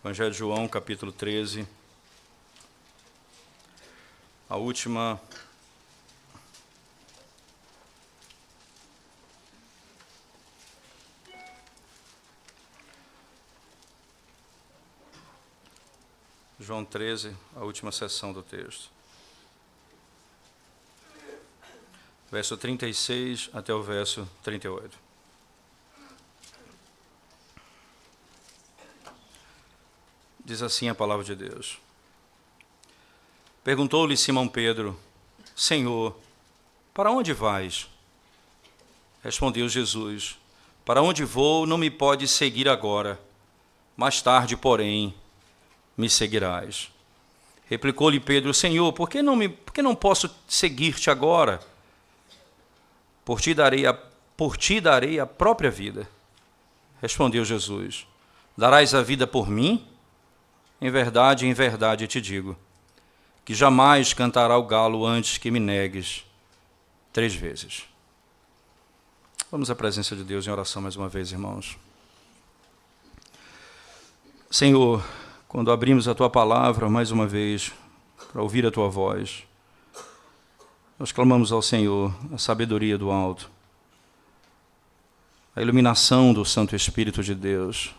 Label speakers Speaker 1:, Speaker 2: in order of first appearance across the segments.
Speaker 1: Evangelho de João, capítulo 13, a última João 13, a última seção do texto. Verso 36 até o verso 38. Diz assim a palavra de Deus. Perguntou-lhe Simão Pedro: Senhor, para onde vais? Respondeu Jesus: Para onde vou não me podes seguir agora, mais tarde, porém, me seguirás. Replicou-lhe Pedro: Senhor, por que não posso seguir-te agora? Por ti darei a própria vida. Respondeu Jesus: Darás a vida por mim? Em verdade te digo, que jamais cantará o galo antes que me negues 3 vezes. Vamos à presença de Deus em oração mais uma vez, irmãos. Senhor, quando abrimos a Tua palavra mais uma vez, para ouvir a Tua voz, nós clamamos ao Senhor a sabedoria do alto, a iluminação do Santo Espírito de Deus,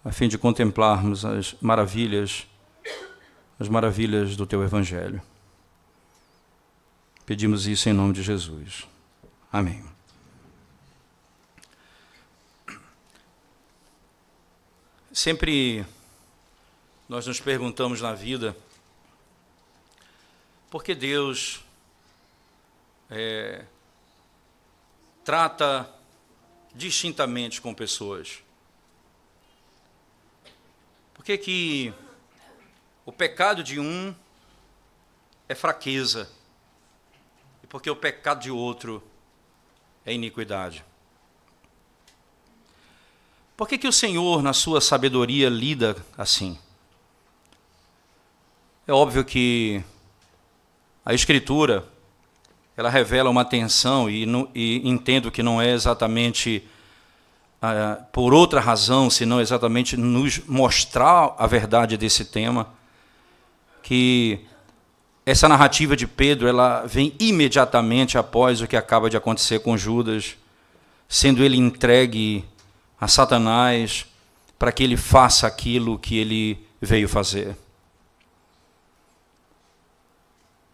Speaker 1: a fim de contemplarmos as maravilhas do Teu Evangelho. Pedimos isso em nome de Jesus. Amém. Sempre nós nos perguntamos na vida por que Deus trata distintamente com pessoas. Por que o pecado de um é fraqueza e porque o pecado de outro é iniquidade? Por que o Senhor, na sua sabedoria, lida assim? É óbvio que a Escritura, ela revela uma tensão e entendo que não é exatamente por outra razão, senão exatamente nos mostrar a verdade desse tema, que essa narrativa de Pedro, ela vem imediatamente após o que acaba de acontecer com Judas, sendo ele entregue a Satanás para que ele faça aquilo que ele veio fazer.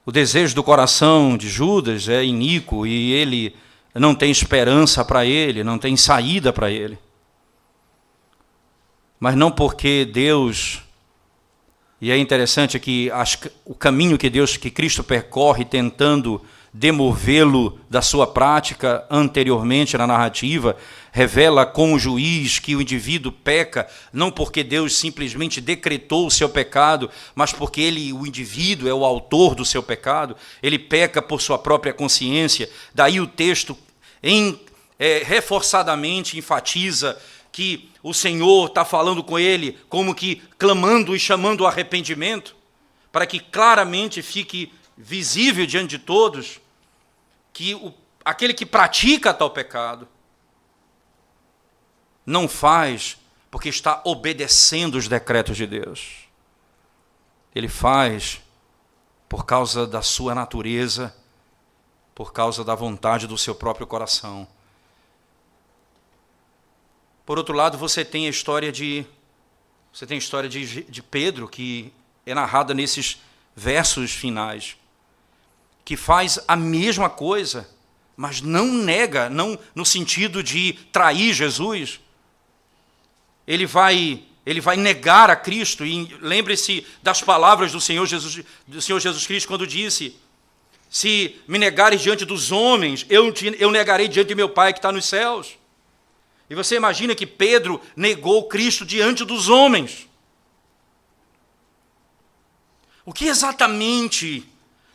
Speaker 1: O desejo do coração de Judas é iníquo e ele não tem esperança para ele, não tem saída para ele. Mas não porque Deus, e é interessante que o caminho que Cristo percorre tentando demovê-lo da sua prática anteriormente na narrativa, revela com o juiz que o indivíduo peca, não porque Deus simplesmente decretou o seu pecado, mas porque o indivíduo é o autor do seu pecado, ele peca por sua própria consciência. Daí o texto reforçadamente enfatiza que o Senhor está falando com ele, como que clamando e chamando o arrependimento, para que claramente fique visível diante de todos que aquele que pratica tal pecado não faz porque está obedecendo os decretos de Deus. Ele faz por causa da sua natureza, por causa da vontade do seu próprio coração. Por outro lado, você tem a história de Pedro, que é narrada nesses versos finais, que faz a mesma coisa, mas não nega, não no sentido de trair Jesus. Ele vai negar a Cristo, e lembre-se das palavras do Senhor Jesus Cristo, quando disse: se me negares diante dos homens, eu negarei diante de meu Pai que está nos céus. E você imagina que Pedro negou Cristo diante dos homens. O que exatamente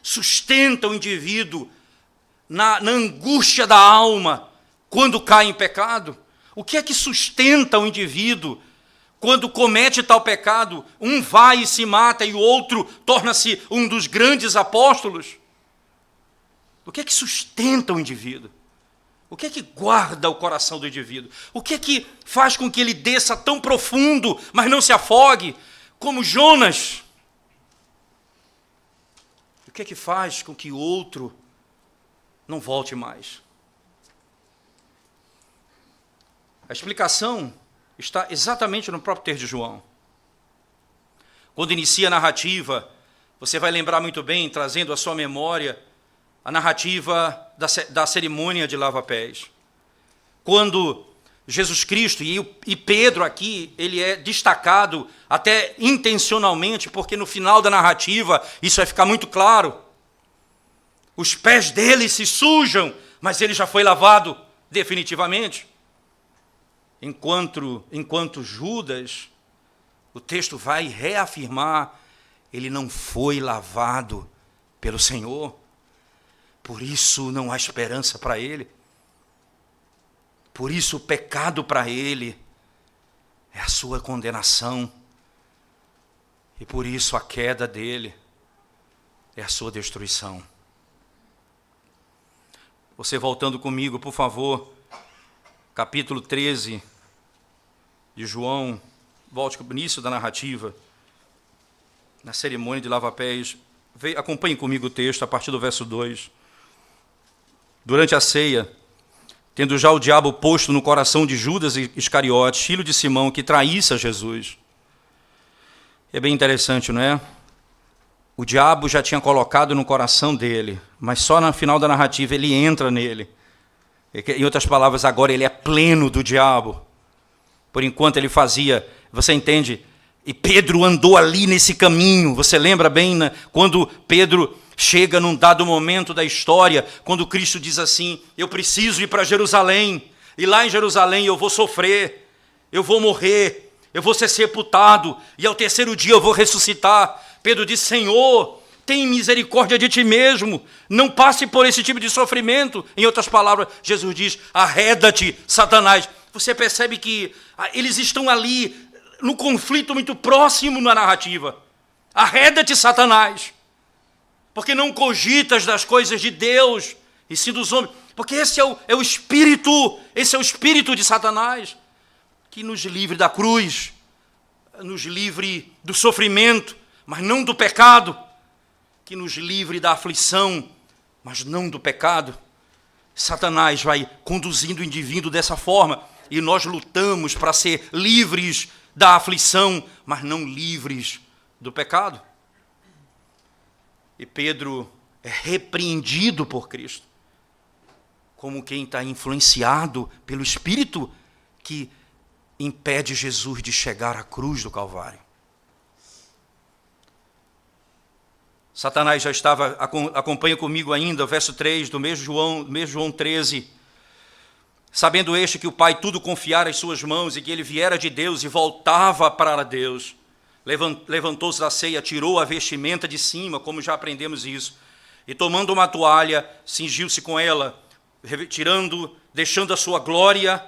Speaker 1: sustenta o indivíduo na angústia da alma quando cai em pecado? O que é que sustenta o indivíduo quando comete tal pecado? Um vai e se mata e o outro torna-se um dos grandes apóstolos. O que é que sustenta o indivíduo? O que é que guarda o coração do indivíduo? O que é que faz com que ele desça tão profundo, mas não se afogue, como Jonas? O que é que faz com que o outro não volte mais? A explicação está exatamente no próprio texto de João. Quando inicia a narrativa, você vai lembrar muito bem, trazendo à sua memória, a narrativa da cerimônia de lava-pés. Quando Jesus Cristo, e Pedro aqui, ele é destacado até intencionalmente, porque no final da narrativa isso vai ficar muito claro. Os pés dele se sujam, mas ele já foi lavado definitivamente. Enquanto Judas, o texto vai reafirmar, ele não foi lavado pelo Senhor. Por isso não há esperança para ele. Por isso o pecado para ele é a sua condenação. E por isso a queda dele é a sua destruição. Você voltando comigo, por favor, capítulo 13 de João, volte para o início da narrativa, na cerimônia de lava-pés. Acompanhe comigo o texto a partir do verso 2. Durante a ceia, tendo já o diabo posto no coração de Judas Iscariotes, filho de Simão, que traísse a Jesus. É bem interessante, não é? O diabo já tinha colocado no coração dele, mas só no final da narrativa ele entra nele. Em outras palavras, agora ele é pleno do diabo. Por enquanto ele fazia, você entende? E Pedro andou ali nesse caminho. Você lembra bem, né? Quando Pedro chega num dado momento da história, quando Cristo diz assim, eu preciso ir para Jerusalém, e lá em Jerusalém eu vou sofrer, eu vou morrer, eu vou ser sepultado, e ao terceiro dia eu vou ressuscitar. Pedro diz, Senhor, tem misericórdia de ti mesmo, não passe por esse tipo de sofrimento. Em outras palavras, Jesus diz, arreda-te, Satanás. Você percebe que eles estão ali no conflito muito próximo na narrativa. Arreda-te, Satanás, porque não cogitas das coisas de Deus, e sim dos homens. Porque esse é o espírito de Satanás, que nos livre da cruz, nos livre do sofrimento, mas não do pecado, que nos livre da aflição, mas não do pecado. Satanás vai conduzindo o indivíduo dessa forma, e nós lutamos para ser livres da aflição, mas não livres do pecado. E Pedro é repreendido por Cristo, como quem está influenciado pelo Espírito que impede Jesus de chegar à cruz do Calvário. Satanás já estava, acompanha comigo ainda, verso 3 do mesmo João 13. Sabendo este que o Pai tudo confiara às suas mãos e que ele viera de Deus e voltava para Deus, levantou-se da ceia, tirou a vestimenta de cima, como já aprendemos isso, e tomando uma toalha, cingiu-se com ela, deixando a sua glória,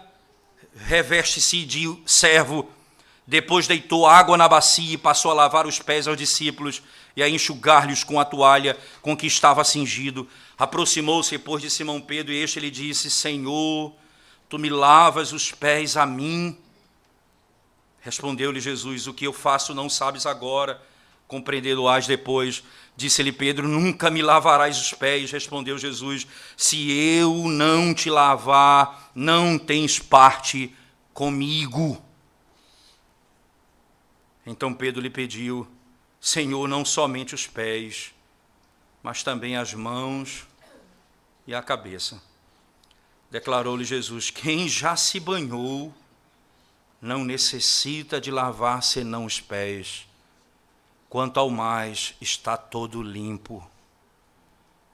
Speaker 1: reveste-se de servo. Depois deitou água na bacia e passou a lavar os pés aos discípulos e a enxugar-lhes com a toalha com que estava cingido. Aproximou-se depois de Simão Pedro e este lhe disse, Senhor, tu me lavas os pés a mim? Respondeu-lhe Jesus, o que eu faço não sabes agora, compreendê-lo-ás depois. Disse-lhe Pedro, nunca me lavarás os pés. Respondeu Jesus, se eu não te lavar, não tens parte comigo. Então Pedro lhe pediu, Senhor, não somente os pés, mas também as mãos e a cabeça. Declarou-lhe Jesus, quem já se banhou, não necessita de lavar senão os pés. Quanto ao mais, está todo limpo.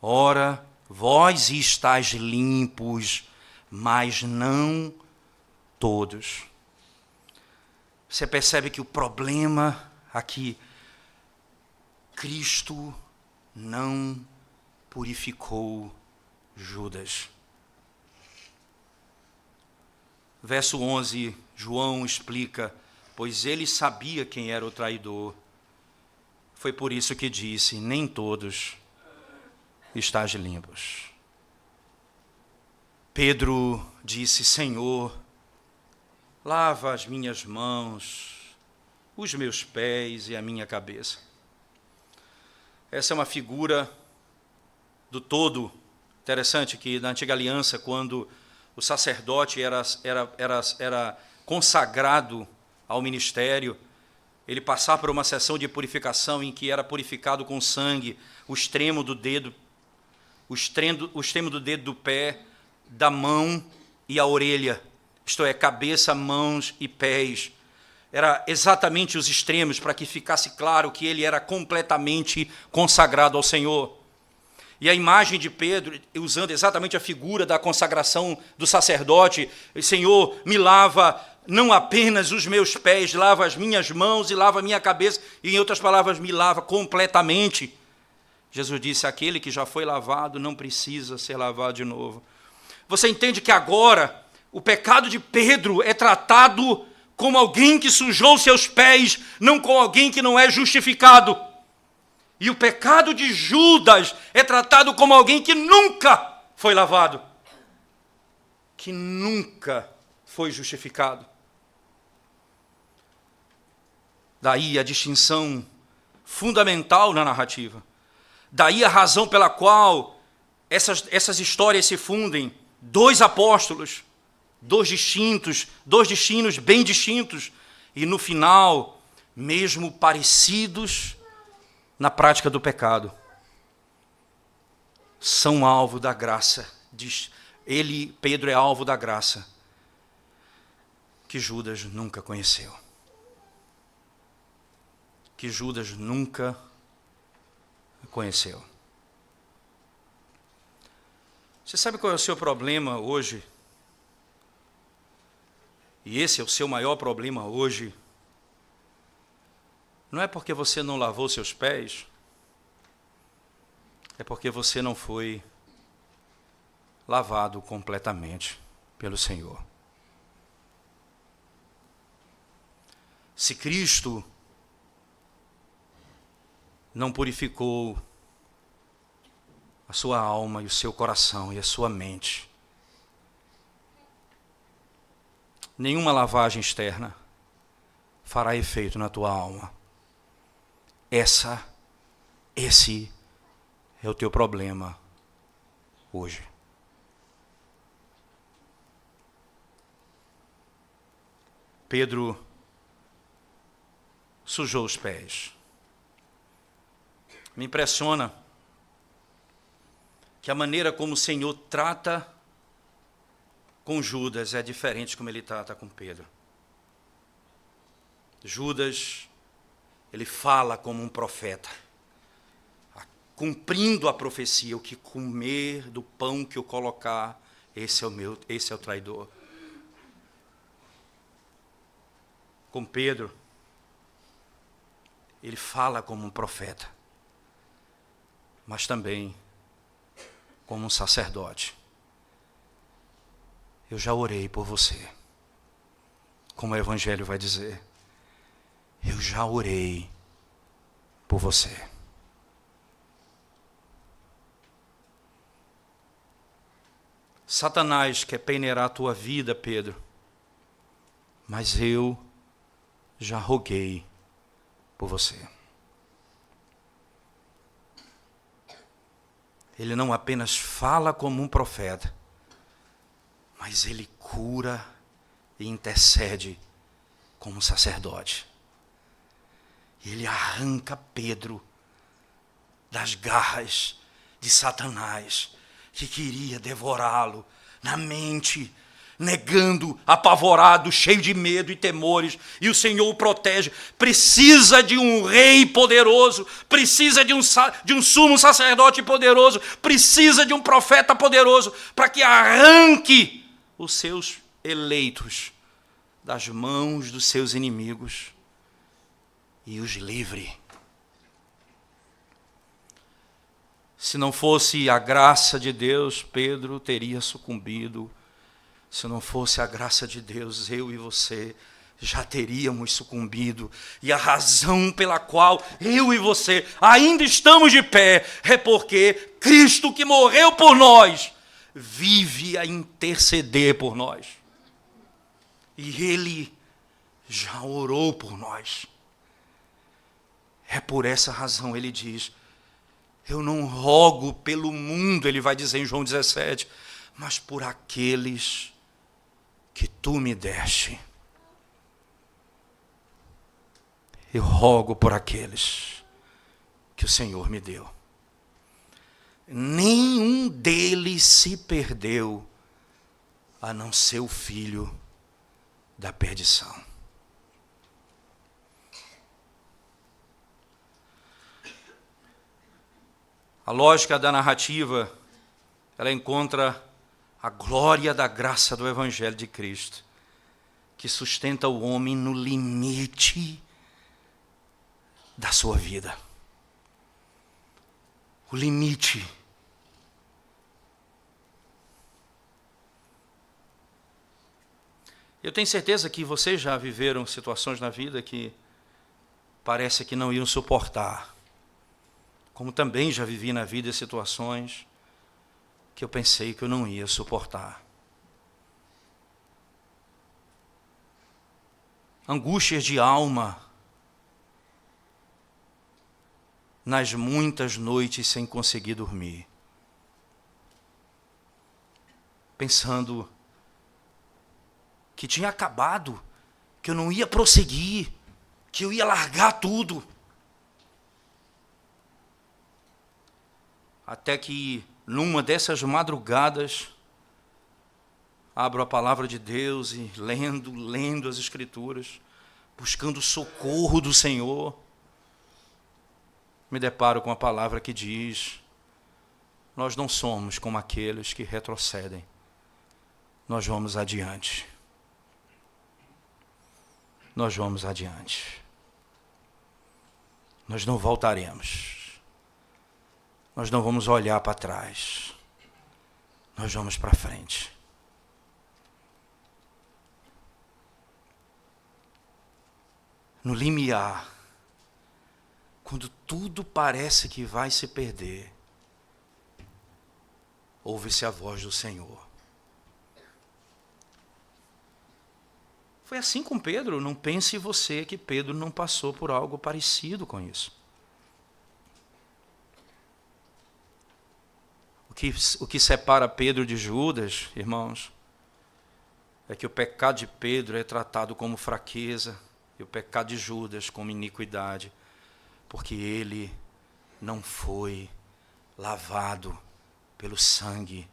Speaker 1: Ora, vós estáis limpos, mas não todos. Você percebe que o problema aqui, Cristo não purificou Judas. Verso 11, João explica, pois ele sabia quem era o traidor. Foi por isso que disse, nem todos estáis limpos. Pedro disse: Senhor, lava as minhas mãos, os meus pés e a minha cabeça. Essa é uma figura do todo. Interessante que na antiga aliança, quando o sacerdote era consagrado ao ministério, ele passava por uma sessão de purificação em que era purificado com sangue o extremo do dedo, o extremo do dedo do pé, da mão e a orelha, isto é, cabeça, mãos e pés. Era exatamente os extremos, para que ficasse claro que ele era completamente consagrado ao Senhor. E a imagem de Pedro, usando exatamente a figura da consagração do sacerdote: Senhor, me lava não apenas os meus pés, lava as minhas mãos e lava a minha cabeça, e em outras palavras, me lava completamente. Jesus disse: aquele que já foi lavado não precisa ser lavado de novo. Você entende que agora o pecado de Pedro é tratado como alguém que sujou seus pés, não como alguém que não é justificado. E o pecado de Judas é tratado como alguém que nunca foi lavado, que nunca foi justificado. Daí a distinção fundamental na narrativa. Daí a razão pela qual essas histórias se fundem. Dois apóstolos, dois destinos bem distintos, e no final, mesmo parecidos na prática do pecado, são alvo da graça. Pedro é alvo da graça que Judas nunca conheceu. Que Judas nunca conheceu. Você sabe qual é o seu problema hoje? E esse é o seu maior problema hoje. Não é porque você não lavou seus pés, é porque você não foi lavado completamente pelo Senhor. Se Cristo não purificou a sua alma e o seu coração e a sua mente, nenhuma lavagem externa fará efeito na tua alma. Esse é o teu problema hoje. Pedro sujou os pés. Me impressiona que a maneira como o Senhor trata com Judas é diferente como ele trata com Pedro. Judas, ele fala como um profeta, cumprindo a profecia: o que comer do pão que eu colocar, esse é o traidor. Com Pedro, ele fala como um profeta, mas também como um sacerdote. Eu já orei por você. Como o Evangelho vai dizer, eu já orei por você. Satanás quer peneirar a tua vida, Pedro, mas eu já roguei por você. Ele não apenas fala como um profeta, mas ele cura e intercede como sacerdote. E ele arranca Pedro das garras de Satanás, que queria devorá-lo na mente, negando, apavorado, cheio de medo e temores, e o Senhor o protege. Precisa de um rei poderoso, precisa de um sumo sacerdote poderoso, precisa de um profeta poderoso, para que arranque os seus eleitos das mãos dos seus inimigos e os livre. Se não fosse a graça de Deus, Pedro teria sucumbido. Se não fosse a graça de Deus, eu e você já teríamos sucumbido. E a razão pela qual eu e você ainda estamos de pé é porque Cristo, que morreu por nós, vive a interceder por nós. E Ele já orou por nós. É por essa razão Ele diz: eu não rogo pelo mundo, Ele vai dizer em João 17, mas por aqueles que Tu me deste. Eu rogo por aqueles que o Senhor me deu. Nenhum deles se perdeu, a não ser o filho da perdição. A lógica da narrativa, ela encontra a glória da graça do Evangelho de Cristo, que sustenta o homem no limite da sua vida. O limite. Eu tenho certeza que vocês já viveram situações na vida que parece que não iam suportar. Como também já vivi na vida situações que eu pensei que eu não ia suportar. Angústias de alma, nas muitas noites sem conseguir dormir. Pensando que tinha acabado, que eu não ia prosseguir, que eu ia largar tudo. Até que, numa dessas madrugadas, abro a palavra de Deus e lendo as Escrituras, buscando o socorro do Senhor, me deparo com a palavra que diz: nós não somos como aqueles que retrocedem, nós vamos adiante. Nós vamos adiante. Nós não voltaremos. Nós não vamos olhar para trás. Nós vamos para frente. No limiar, quando tudo parece que vai se perder, ouve-se a voz do Senhor. Foi assim com Pedro. Não pense você que Pedro não passou por algo parecido com isso. O que separa Pedro de Judas, irmãos, é que o pecado de Pedro é tratado como fraqueza e o pecado de Judas como iniquidade, porque ele não foi lavado pelo sangue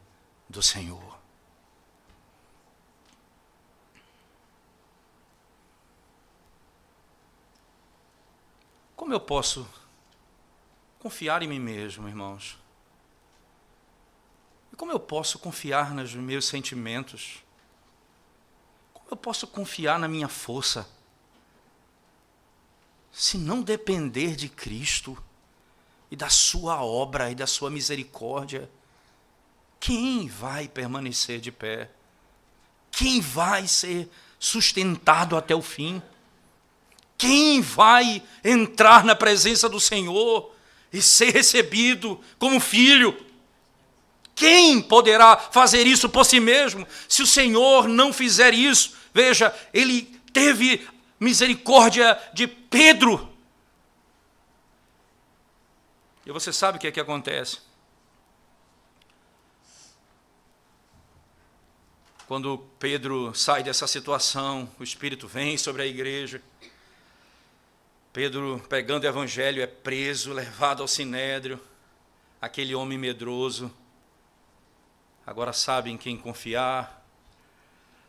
Speaker 1: do Senhor. Como eu posso confiar em mim mesmo, irmãos? E como eu posso confiar nos meus sentimentos? Como eu posso confiar na minha força? Se não depender de Cristo e da sua obra e da sua misericórdia, quem vai permanecer de pé? Quem vai ser sustentado até o fim? Quem vai entrar na presença do Senhor e ser recebido como filho? Quem poderá fazer isso por si mesmo, se o Senhor não fizer isso? Veja, Ele teve misericórdia de Pedro. E você sabe o que é que acontece? Quando Pedro sai dessa situação, o Espírito vem sobre a igreja. Pedro, pegando o evangelho, é preso, levado ao sinédrio. Aquele homem medroso. Agora sabe em quem confiar.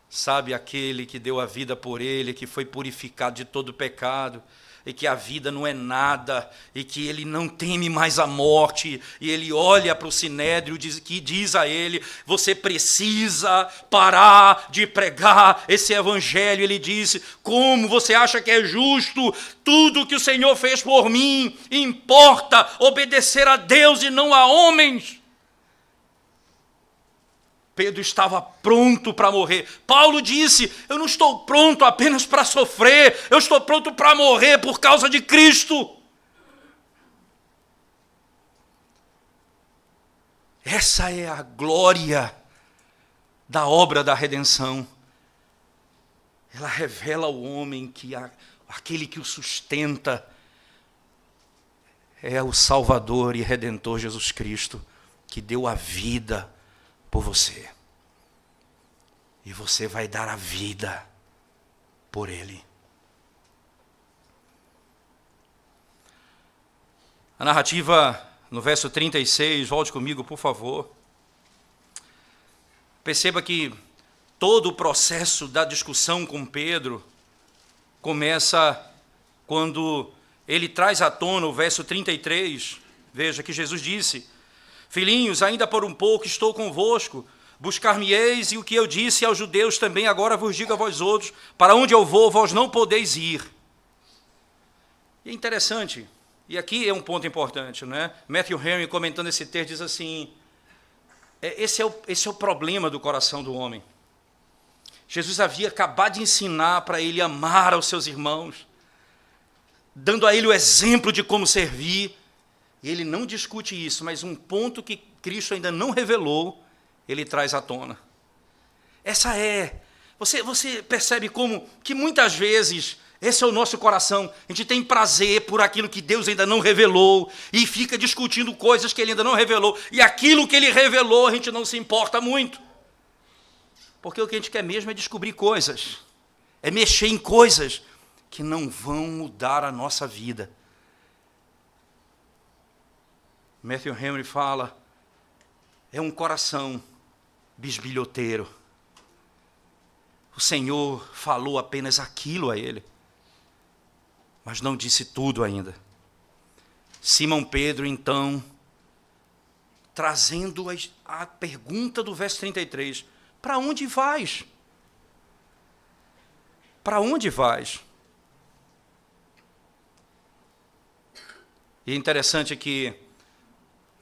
Speaker 1: Sabe aquele que deu a vida por ele, que foi purificado de todo pecado, e que a vida não é nada, e que ele não teme mais a morte, e ele olha para o sinédrio que diz a ele: você precisa parar de pregar esse evangelho. Ele disse: como você acha que é justo? Tudo que o Senhor fez por mim, importa obedecer a Deus e não a homens. Pedro estava pronto para morrer. Paulo disse: eu não estou pronto apenas para sofrer, eu estou pronto para morrer por causa de Cristo. Essa é a glória da obra da redenção, ela revela ao homem que aquele que o sustenta é o Salvador e Redentor Jesus Cristo, que deu a vida por você. E você vai dar a vida por Ele. A narrativa no verso 36, volte comigo, por favor. Perceba que todo o processo da discussão com Pedro começa quando ele traz à tona o verso 33. Veja que Jesus disse: filhinhos, ainda por um pouco estou convosco, buscar-me-eis, e o que eu disse aos judeus também agora vos digo a vós outros, para onde eu vou, vós não podeis ir. E é interessante, e aqui é um ponto importante, né? Matthew Henry, comentando esse texto, diz assim, esse é o problema do coração do homem. Jesus havia acabado de ensinar para ele amar aos seus irmãos, dando a ele o exemplo de como servir, e ele não discute isso, mas um ponto que Cristo ainda não revelou, ele traz à tona. Você percebe como que muitas vezes esse é o nosso coração, a gente tem prazer por aquilo que Deus ainda não revelou, e fica discutindo coisas que Ele ainda não revelou, e aquilo que Ele revelou a gente não se importa muito, porque o que a gente quer mesmo é descobrir coisas, é mexer em coisas que não vão mudar a nossa vida. Matthew Henry fala, é um coração bisbilhoteiro. O Senhor falou apenas aquilo a ele, mas não disse tudo ainda. Simão Pedro, então, trazendo a pergunta do verso 33, para onde vais? Para onde vais? E é interessante que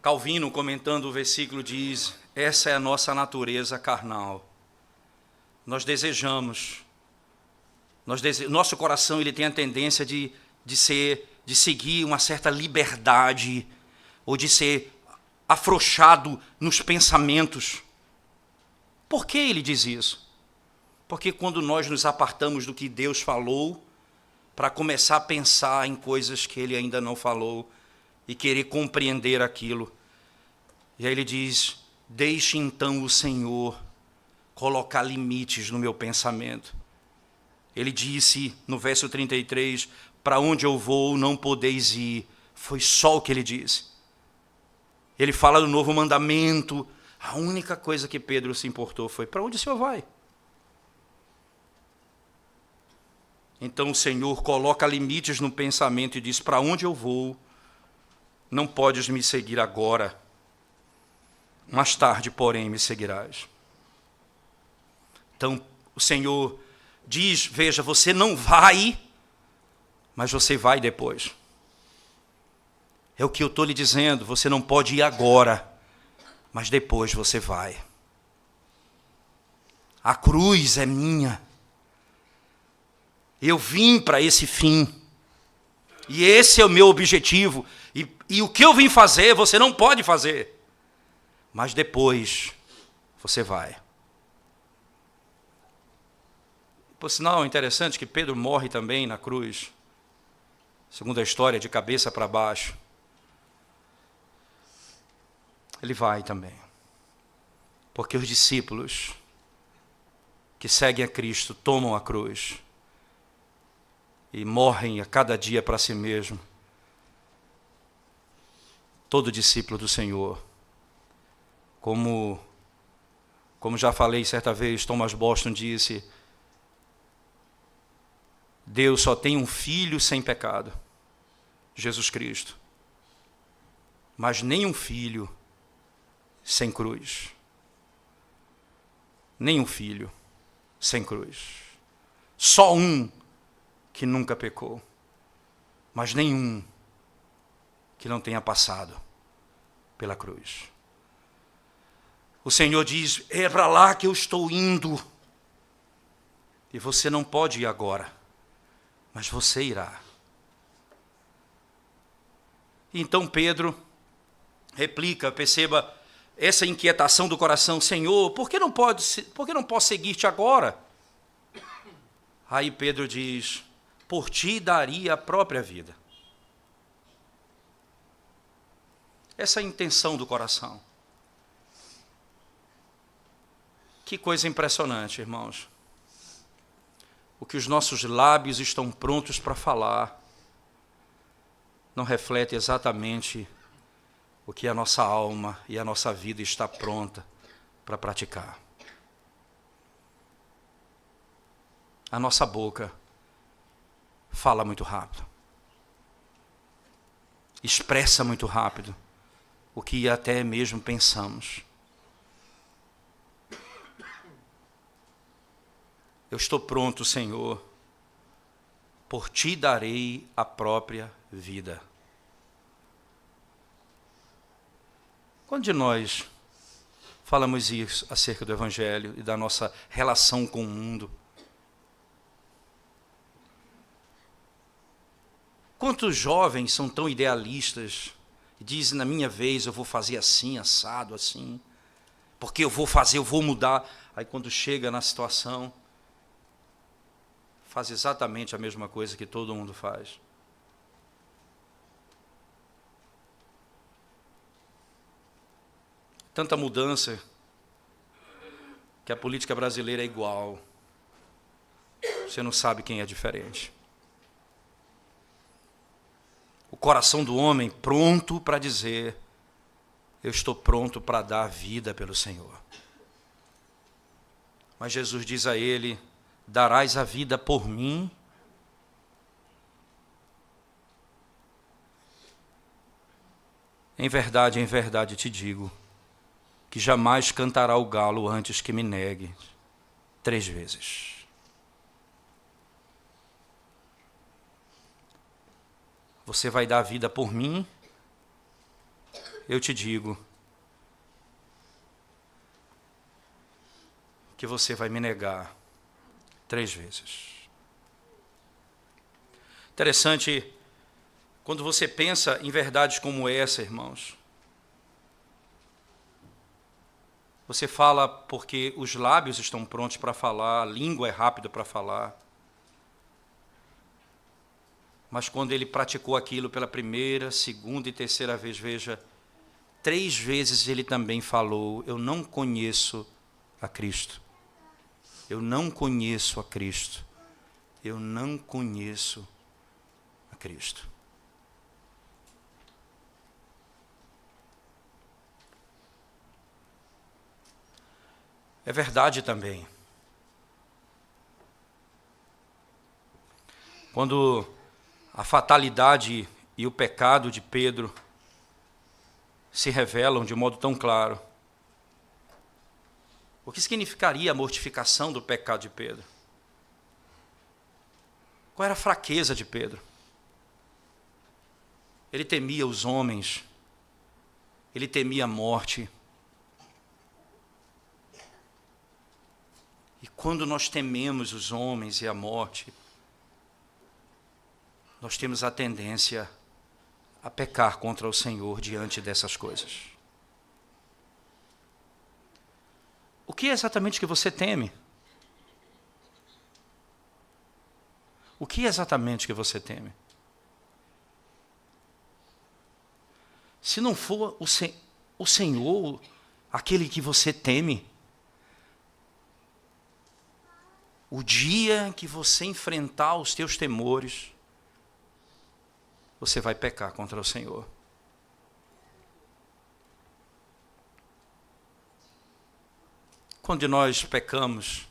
Speaker 1: Calvino, comentando o versículo, diz, essa é a nossa natureza carnal. Nós desejamos, nosso coração ele tem a tendência de seguir uma certa liberdade, ou de ser afrouxado nos pensamentos. Por que ele diz isso? Porque quando nós nos apartamos do que Deus falou, para começar a pensar em coisas que Ele ainda não falou, e querer compreender aquilo. E aí ele diz, deixe então o Senhor colocar limites no meu pensamento. Ele disse no verso 33, para onde eu vou não podeis ir. Foi só o que ele disse. Ele fala do novo mandamento. A única coisa que Pedro se importou foi, para onde o Senhor vai? Então o Senhor coloca limites no pensamento e diz, para onde eu vou, não podes me seguir agora. Mais tarde, porém, me seguirás. Então o Senhor diz, veja, você não vai, mas você vai depois. É o que eu estou lhe dizendo, você não pode ir agora, mas depois você vai. A cruz é minha. Eu vim para esse fim. E esse é o meu objetivo. E o que eu vim fazer, você não pode fazer. Mas depois, você vai. Por sinal, é interessante que Pedro morre também na cruz. Segundo a história, de cabeça para baixo. Ele vai também. Porque os discípulos que seguem a Cristo tomam a cruz e morrem a cada dia para si mesmo. Todo discípulo do Senhor, como já falei certa vez, Thomas Boston disse, Deus só tem um filho sem pecado, Jesus Cristo, mas nem um filho sem cruz. Nenhum filho sem cruz. Só um que nunca pecou, mas nenhum que não tenha passado pela cruz. O Senhor diz, é para lá que eu estou indo, e você não pode ir agora, mas você irá. Então Pedro replica, perceba, essa inquietação do coração, Senhor, por que não posso seguir-te agora? Aí Pedro diz, por ti daria a própria vida. Essa é a intenção do coração. Que coisa impressionante, irmãos. O que os nossos lábios estão prontos para falar não reflete exatamente o que a nossa alma e a nossa vida está pronta para praticar. A nossa boca fala muito rápido, expressa muito rápido o que até mesmo pensamos. Eu estou pronto, Senhor, por ti darei a própria vida. Quando de nós falamos isso acerca do Evangelho e da nossa relação com o mundo? Quantos jovens são tão idealistas e dizem, na minha vez eu vou fazer assim, assado, assim, porque eu vou fazer, eu vou mudar. Aí quando chega na situação, faz exatamente a mesma coisa que todo mundo faz. Tanta mudança que a política brasileira é igual. Você não sabe quem é diferente. O coração do homem pronto para dizer, eu estou pronto para dar vida pelo Senhor. Mas Jesus diz a ele, darás a vida por mim? Em verdade te digo, que jamais cantará o galo antes que me negue 3 vezes. Você vai dar a vida por mim? Eu te digo que você vai me negar 3 vezes. Interessante, quando você pensa em verdades como essa, irmãos, você fala porque os lábios estão prontos para falar, a língua é rápida para falar. Mas quando ele praticou aquilo pela primeira, segunda e terceira vez, veja, 3 vezes ele também falou, eu não conheço a Cristo. Eu não conheço a Cristo. Eu não conheço a Cristo. É verdade também. Quando a fatalidade e o pecado de Pedro se revelam de modo tão claro, o que significaria a mortificação do pecado de Pedro? Qual era a fraqueza de Pedro? Ele temia os homens, ele temia a morte. E quando nós tememos os homens e a morte, nós temos a tendência a pecar contra o Senhor diante dessas coisas. O que é exatamente que você teme? O que é exatamente que você teme? Se não for o Senhor, aquele que você teme, o dia que você enfrentar os teus temores, você vai pecar contra o Senhor. Quando nós pecamos,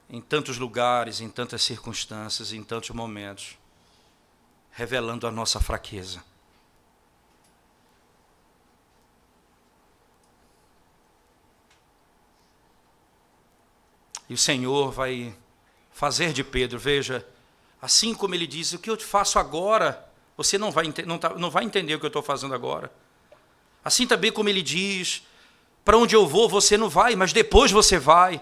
Speaker 1: em tantos lugares, em tantas circunstâncias, em tantos momentos, revelando a nossa fraqueza. E o Senhor vai fazer de Pedro, veja, assim como ele diz, o que eu te faço agora, você não vai entender o que eu estou fazendo agora. Assim também como ele diz, para onde eu vou você não vai, mas depois você vai.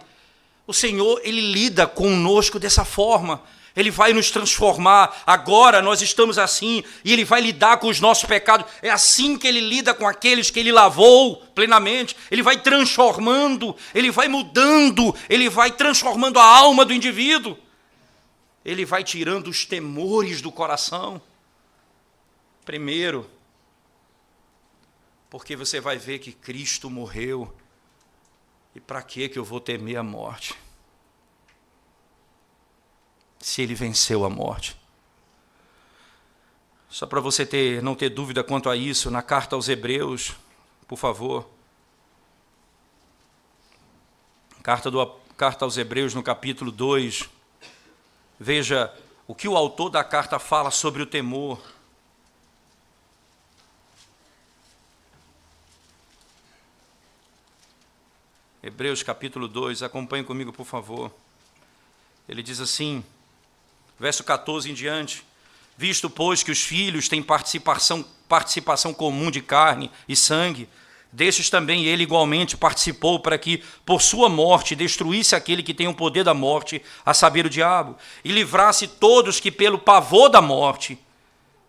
Speaker 1: O Senhor, ele lida conosco dessa forma, Ele vai nos transformar. Agora nós estamos assim, e Ele vai lidar com os nossos pecados. É assim que Ele lida com aqueles que Ele lavou plenamente. Ele vai transformando, Ele vai mudando, Ele vai transformando a alma do indivíduo. Ele vai tirando os temores do coração. Primeiro, porque você vai ver que Cristo morreu. E para que eu vou temer a morte? Se Ele venceu a morte. Só para você não ter dúvida quanto a isso, na carta aos Hebreus, por favor. Carta aos Hebreus, no capítulo 2. Veja o que o autor da carta fala sobre o temor. Hebreus capítulo 2, acompanhe comigo, por favor. Ele diz assim, verso 14 em diante: visto, pois, que os filhos têm participação comum de carne e sangue, destes também ele igualmente participou, para que, por sua morte, destruísse aquele que tem o poder da morte, a saber, o diabo, e livrasse todos que, pelo pavor da morte,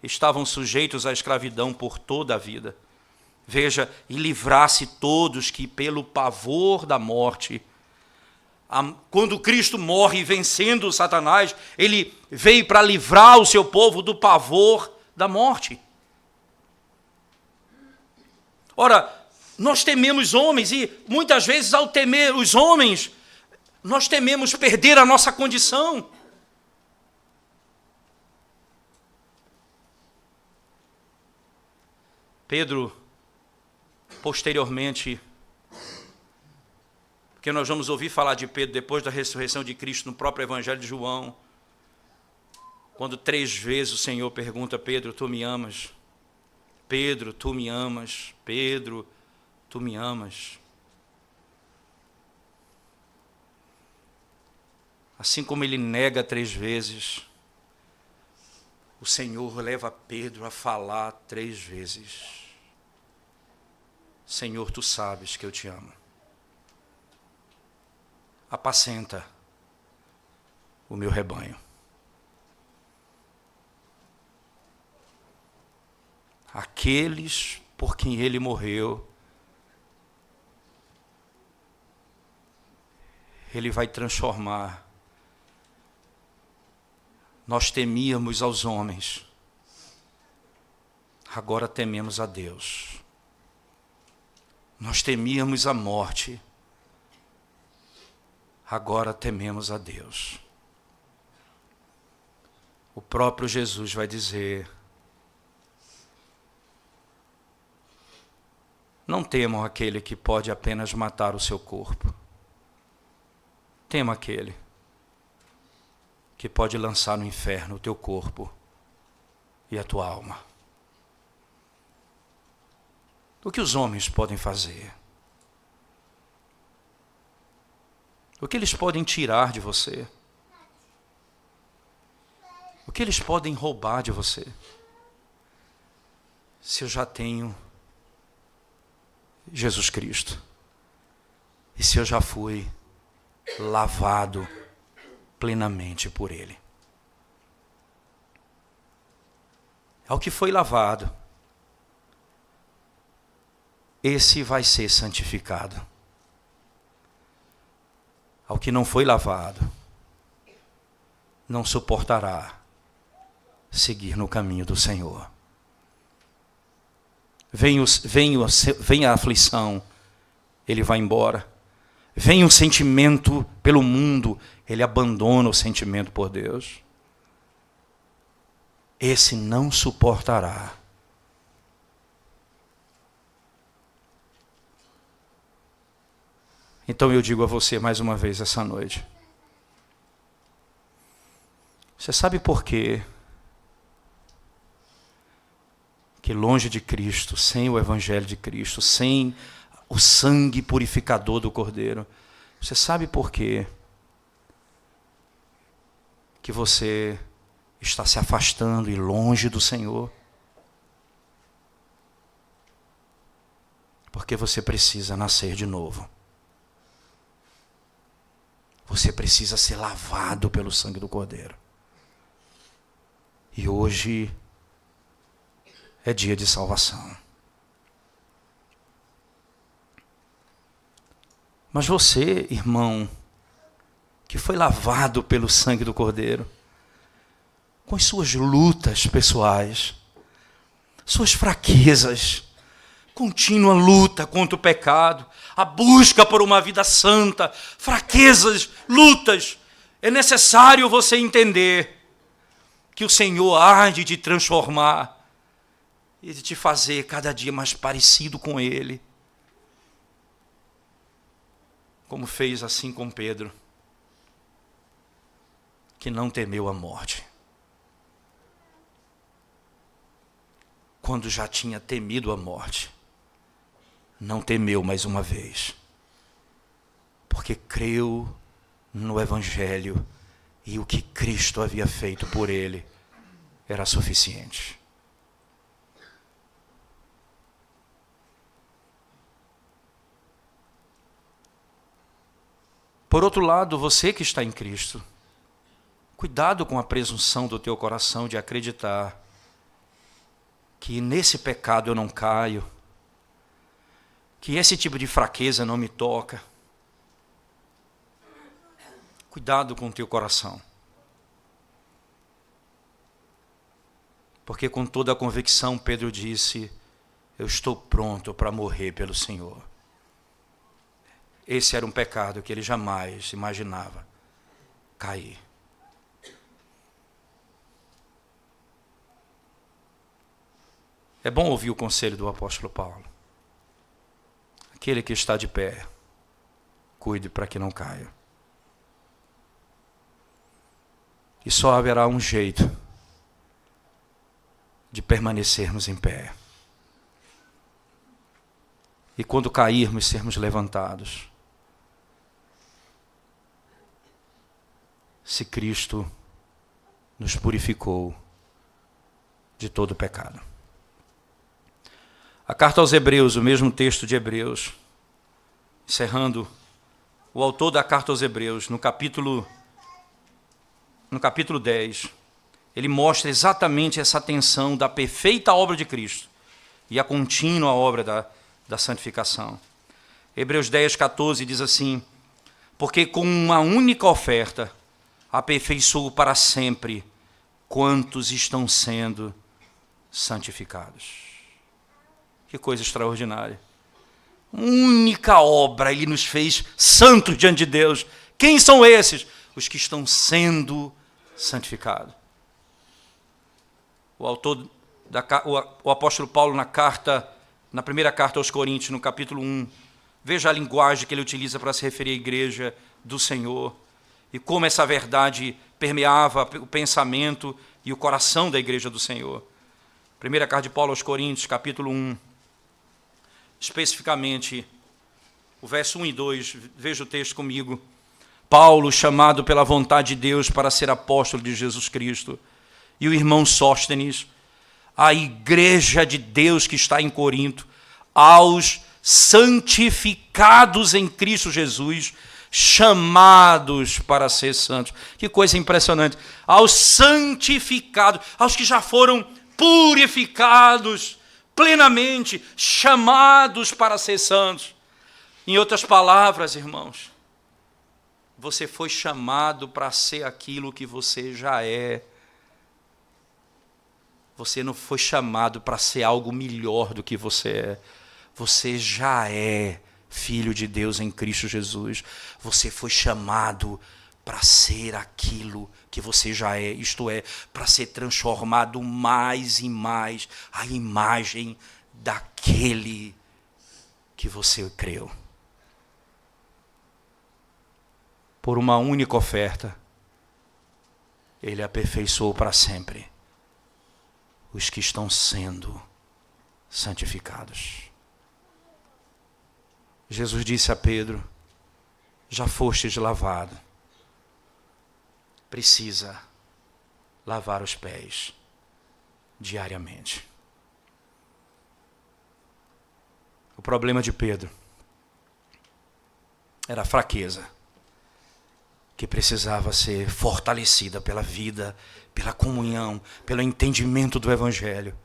Speaker 1: estavam sujeitos à escravidão por toda a vida. Veja, e livrasse todos que, pelo pavor da morte, quando Cristo morre vencendo Satanás, Ele veio para livrar o seu povo do pavor da morte. Ora, nós tememos homens, e muitas vezes, ao temer os homens, nós tememos perder a nossa condição. Pedro, posteriormente, porque nós vamos ouvir falar de Pedro depois da ressurreição de Cristo no próprio Evangelho de João, quando 3 vezes o Senhor pergunta: Pedro, tu me amas? Pedro, tu me amas? Pedro, tu me amas? Assim como ele nega 3 vezes, o Senhor leva Pedro a falar 3 vezes: Senhor, tu sabes que eu te amo. Apacenta o meu rebanho. Aqueles por quem ele morreu, ele vai transformar. Nós temíamos aos homens, agora tememos a Deus. Nós temíamos a morte, agora tememos a Deus. O próprio Jesus vai dizer: não temam aquele que pode apenas matar o seu corpo. Tema aquele que pode lançar no inferno o teu corpo e a tua alma. O que os homens podem fazer? O que eles podem tirar de você? O que eles podem roubar de você? Se eu já tenho Jesus Cristo, e se eu já fui lavado plenamente por Ele. Ao que foi lavado, esse vai ser santificado. Ao que não foi lavado, não suportará seguir no caminho do Senhor. Vem a aflição, ele vai embora. Vem um sentimento pelo mundo, ele abandona o sentimento por Deus. Esse não suportará. Então eu digo a você mais uma vez essa noite: você sabe por quê que longe de Cristo, sem o Evangelho de Cristo, sem o sangue purificador do Cordeiro, você sabe por quê que você está se afastando e longe do Senhor? Porque você precisa nascer de novo. Você precisa ser lavado pelo sangue do Cordeiro. E hoje é dia de salvação. Mas você, irmão, que foi lavado pelo sangue do Cordeiro, com as suas lutas pessoais, suas fraquezas, contínua luta contra o pecado, a busca por uma vida santa, fraquezas, lutas, é necessário você entender que o Senhor há de te transformar e de te fazer cada dia mais parecido com Ele. Como fez assim com Pedro, que não temeu a morte. Quando já tinha temido a morte, não temeu mais uma vez, porque creu no Evangelho e o que Cristo havia feito por ele era suficiente. Por outro lado, você que está em Cristo, cuidado com a presunção do teu coração de acreditar que nesse pecado eu não caio, que esse tipo de fraqueza não me toca. Cuidado com o teu coração. Porque com toda a convicção, Pedro disse, eu estou pronto para morrer pelo Senhor. Esse era um pecado que ele jamais imaginava cair. É bom ouvir o conselho do apóstolo Paulo. Aquele que está de pé, cuide para que não caia. E só haverá um jeito de permanecermos em pé. E quando cairmos, sermos levantados. Se Cristo nos purificou de todo pecado. A carta aos Hebreus, o mesmo texto de Hebreus, encerrando, o autor da carta aos Hebreus, no capítulo 10, ele mostra exatamente essa tensão da perfeita obra de Cristo e a contínua obra da santificação. Hebreus 10, 14 diz assim, porque com uma única oferta aperfeiçoou para sempre quantos estão sendo santificados. Que coisa extraordinária. Única obra, ele nos fez santos diante de Deus. Quem são esses? Os que estão sendo santificados. O autor, o apóstolo Paulo na primeira carta aos Coríntios, no capítulo 1, veja a linguagem que ele utiliza para se referir à igreja do Senhor e como essa verdade permeava o pensamento e o coração da igreja do Senhor. Primeira carta de Paulo aos Coríntios, capítulo 1, especificamente o verso 1 e 2, veja o texto comigo. Paulo, chamado pela vontade de Deus para ser apóstolo de Jesus Cristo, e o irmão Sóstenes, a igreja de Deus que está em Corinto, aos santificados em Cristo Jesus, chamados para ser santos. Que coisa impressionante. Aos santificados, aos que já foram purificados plenamente, chamados para ser santos. Em outras palavras, irmãos, você foi chamado para ser aquilo que você já é. Você não foi chamado para ser algo melhor do que você é. Você já é filho de Deus em Cristo Jesus. Você foi chamado para ser aquilo que você já é, isto é, para ser transformado mais e mais à imagem daquele que você creu. Por uma única oferta, ele aperfeiçoou para sempre os que estão sendo santificados. Jesus disse a Pedro, já fostes lavado, precisa lavar os pés diariamente. O problema de Pedro era a fraqueza que precisava ser fortalecida pela vida, pela comunhão, pelo entendimento do Evangelho.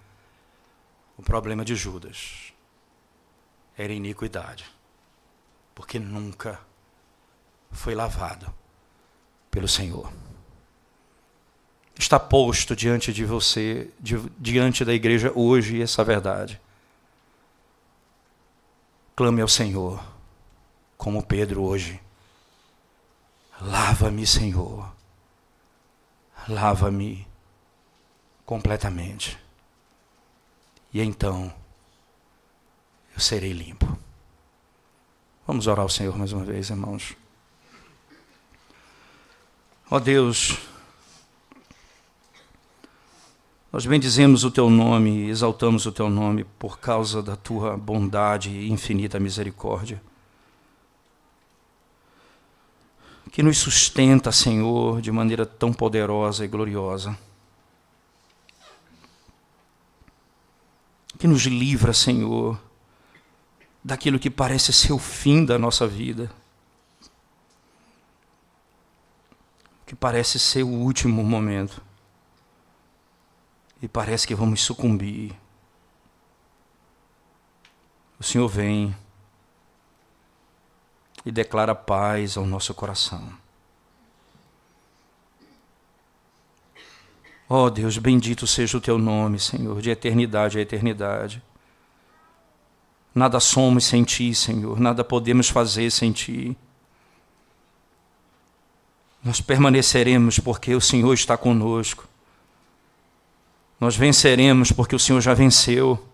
Speaker 1: O problema de Judas era iniquidade, porque nunca foi lavado pelo Senhor. Está posto diante de você, diante da igreja hoje, essa verdade. Clame ao Senhor, como Pedro hoje. Lava-me, Senhor. Lava-me completamente. E então eu serei limpo. Vamos orar ao Senhor mais uma vez, irmãos. Ó Deus, nós bendizemos o Teu nome e exaltamos o Teu nome por causa da Tua bondade e infinita misericórdia, que nos sustenta, Senhor, de maneira tão poderosa e gloriosa, que nos livra, Senhor, daquilo que parece ser o fim da nossa vida, que parece ser o último momento, e parece que vamos sucumbir. O Senhor vem e declara paz ao nosso coração. Ó Deus, bendito seja o Teu nome, Senhor, de eternidade a eternidade. Nada somos sem Ti, Senhor, nada podemos fazer sem Ti. Nós permaneceremos porque o Senhor está conosco. Nós venceremos porque o Senhor já venceu.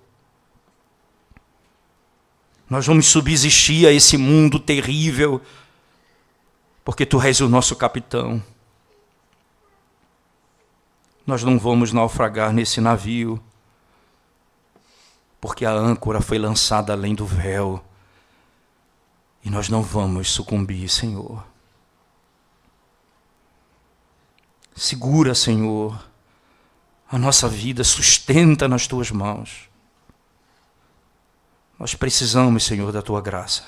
Speaker 1: Nós vamos subsistir a esse mundo terrível porque Tu és o nosso capitão. Nós não vamos naufragar nesse navio porque a âncora foi lançada além do véu e nós não vamos sucumbir, Senhor. Segura, Senhor, a nossa vida, sustenta nas Tuas mãos. Nós precisamos, Senhor, da Tua graça.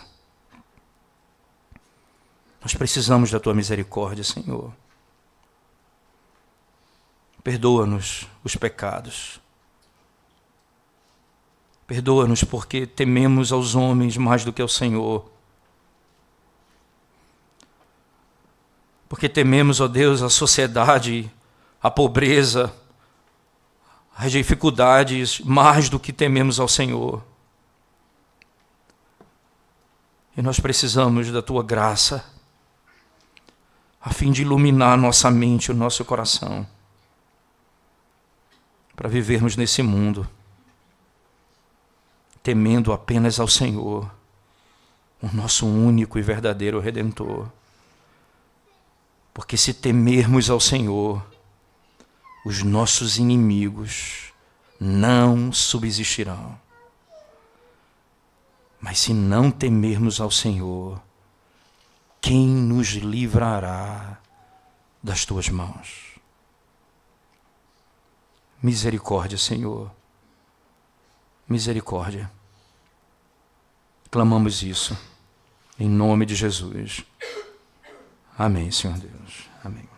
Speaker 1: Nós precisamos da Tua misericórdia, Senhor. Perdoa-nos os pecados. Perdoa-nos porque tememos aos homens mais do que ao Senhor. Porque tememos, ó Deus, a sociedade, a pobreza, as dificuldades, mais do que tememos ao Senhor. E nós precisamos da Tua graça, a fim de iluminar a nossa mente e o nosso coração, para vivermos nesse mundo, temendo apenas ao Senhor, o nosso único e verdadeiro Redentor. Porque se temermos ao Senhor, os nossos inimigos não subsistirão. Mas se não temermos ao Senhor, quem nos livrará das Tuas mãos? Misericórdia, Senhor. Misericórdia. Clamamos isso em nome de Jesus. Amém, Senhor Deus. Amém.